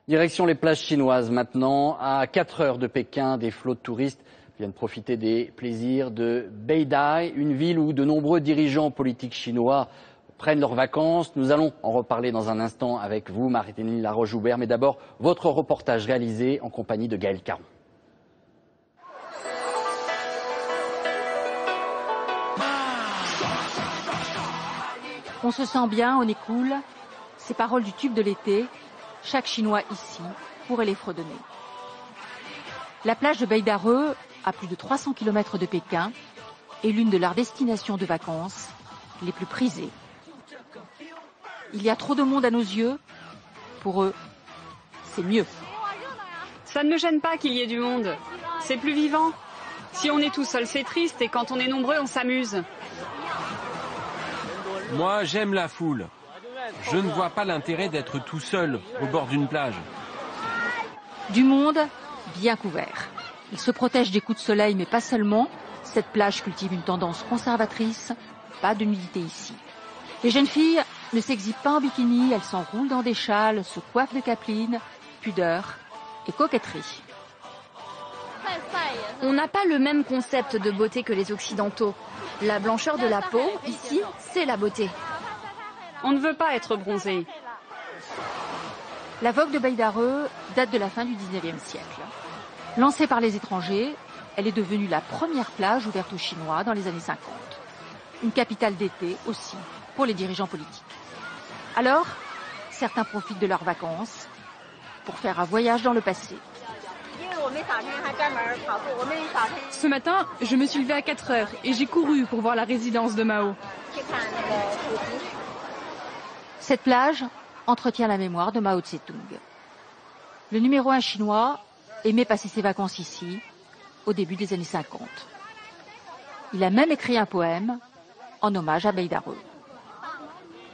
Direction les plages chinoises maintenant. À 4 heures de Pékin, des flots de touristes viennent profiter des plaisirs de Beidai, une ville où de nombreux dirigeants politiques chinois prennent leurs vacances. Nous allons en reparler dans un instant avec vous, Martine Laroche-Joubert. Mais d'abord, votre reportage réalisé en compagnie de Gaël Caron. On se sent bien, on est cool. Ces paroles du tube de l'été, chaque Chinois ici pourrait les fredonner. La plage de Beidareux, à plus de 300 km de Pékin, est l'une de leurs destinations de vacances les plus prisées. Il y a trop de monde à nos yeux. Pour eux, c'est mieux. Ça ne me gêne pas qu'il y ait du monde. C'est plus vivant. Si on est tout seul, c'est triste, et quand on est nombreux, on s'amuse. Moi, j'aime la foule. Je ne vois pas l'intérêt d'être tout seul au bord d'une plage. Du monde bien couvert. Il se protège des coups de soleil, mais pas seulement. Cette plage cultive une tendance conservatrice. Pas de nudité ici. Les jeunes filles ne s'exhibent pas en bikini, elles s'enroulent dans des châles, se coiffent de capelines, pudeur et coquetterie. On n'a pas le même concept de beauté que les Occidentaux. La blancheur de la peau, ici, c'est la beauté. On ne veut pas être bronzé. La vogue de Beidareux date de la fin du 19e siècle. Lancée par les étrangers, elle est devenue la première plage ouverte aux Chinois dans les années 50. Une capitale d'été aussi pour les dirigeants politiques. Alors, certains profitent de leurs vacances pour faire un voyage dans le passé. Ce matin, je me suis levée à 4 heures et j'ai couru pour voir la résidence de Mao. Cette plage entretient la mémoire de Mao Tse-tung. Le numéro 1 chinois aimait passer ses vacances ici au début des années 50. Il a même écrit un poème en hommage à Beidareux.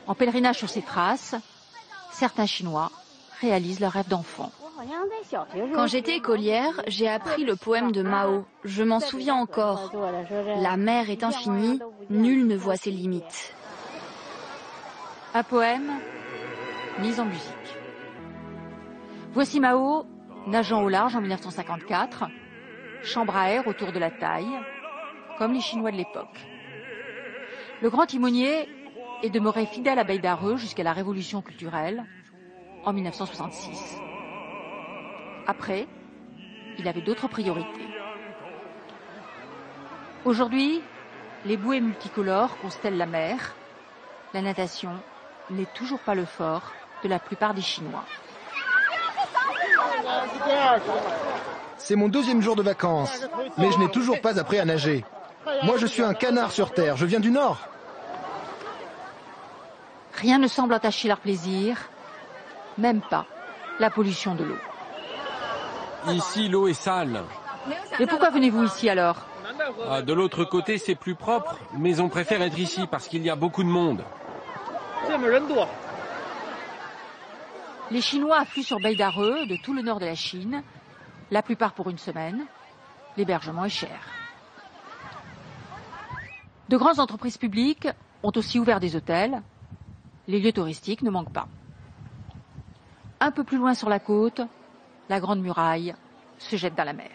En pèlerinage sur ses traces, certains Chinois réalisent leur rêve d'enfant. Quand j'étais écolière, j'ai appris le poème de Mao. Je m'en souviens encore. La mer est infinie, nul ne voit ses limites. Un poème mis en musique. Voici Mao nageant au large en 1954, chambre à air autour de la taille, comme les Chinois de l'époque. Le grand timonier est demeuré fidèle à Beidareux jusqu'à la révolution culturelle en 1966. Après, il avait d'autres priorités. Aujourd'hui, les bouées multicolores constellent la mer. La natation n'est toujours pas le fort de la plupart des Chinois. C'est mon 2e jour de vacances, mais je n'ai toujours pas appris à nager. Moi, je suis un canard sur terre, je viens du Nord. Rien ne semble entacher leur plaisir, même pas la pollution de l'eau. Ici, l'eau est sale. Et pourquoi venez-vous ici alors? De l'autre côté, c'est plus propre, mais on préfère être ici parce qu'il y a beaucoup de monde. Les Chinois affluent sur Beidareux de tout le nord de la Chine, la plupart pour une semaine. L'hébergement est cher. De grandes entreprises publiques ont aussi ouvert des hôtels. Les lieux touristiques ne manquent pas. Un peu plus loin sur la côte, la Grande Muraille se jette dans la mer.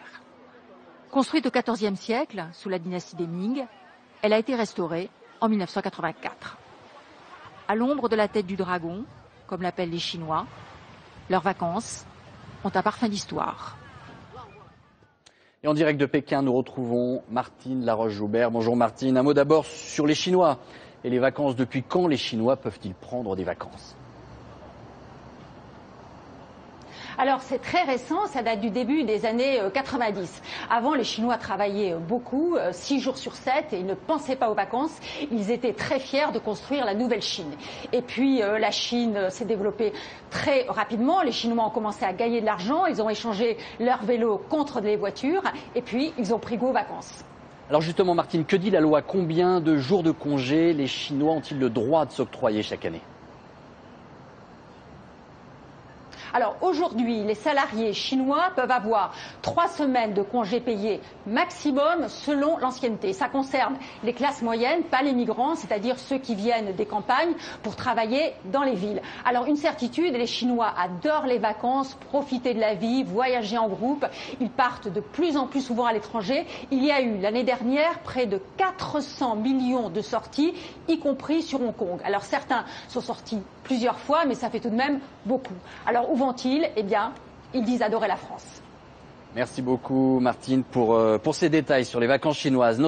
Construite au XIVe siècle, sous la dynastie des Ming, elle a été restaurée en 1984. À l'ombre de la tête du dragon, comme l'appellent les Chinois, leurs vacances ont un parfum d'histoire. Et en direct de Pékin, nous retrouvons Martine Laroche-Joubert. Bonjour Martine. Un mot d'abord sur les Chinois et les vacances. Depuis quand les Chinois peuvent-ils prendre des vacances ? Alors c'est très récent, ça date du début des années 90. Avant, les Chinois travaillaient beaucoup, 6 jours sur 7, et ils ne pensaient pas aux vacances. Ils étaient très fiers de construire la nouvelle Chine. Et puis la Chine s'est développée très rapidement. Les Chinois ont commencé à gagner de l'argent, ils ont échangé leurs vélos contre des voitures, et puis ils ont pris goût aux vacances. Alors justement Martine, que dit la loi? Combien de jours de congé les Chinois ont-ils le droit de s'octroyer chaque année? Alors aujourd'hui, les salariés chinois peuvent avoir 3 semaines de congés payés maximum selon l'ancienneté. Ça concerne les classes moyennes, pas les migrants, c'est-à-dire ceux qui viennent des campagnes pour travailler dans les villes. Alors une certitude, les Chinois adorent les vacances, profiter de la vie, voyager en groupe. Ils partent de plus en plus souvent à l'étranger. Il y a eu l'année dernière près de 400 millions de sorties, y compris sur Hong Kong. Alors certains sont sortis plusieurs fois, mais ça fait tout de même beaucoup. Alors où vont-ils? Eh bien, ils disent adorer la France. Merci beaucoup Martine pour ces détails sur les vacances chinoises.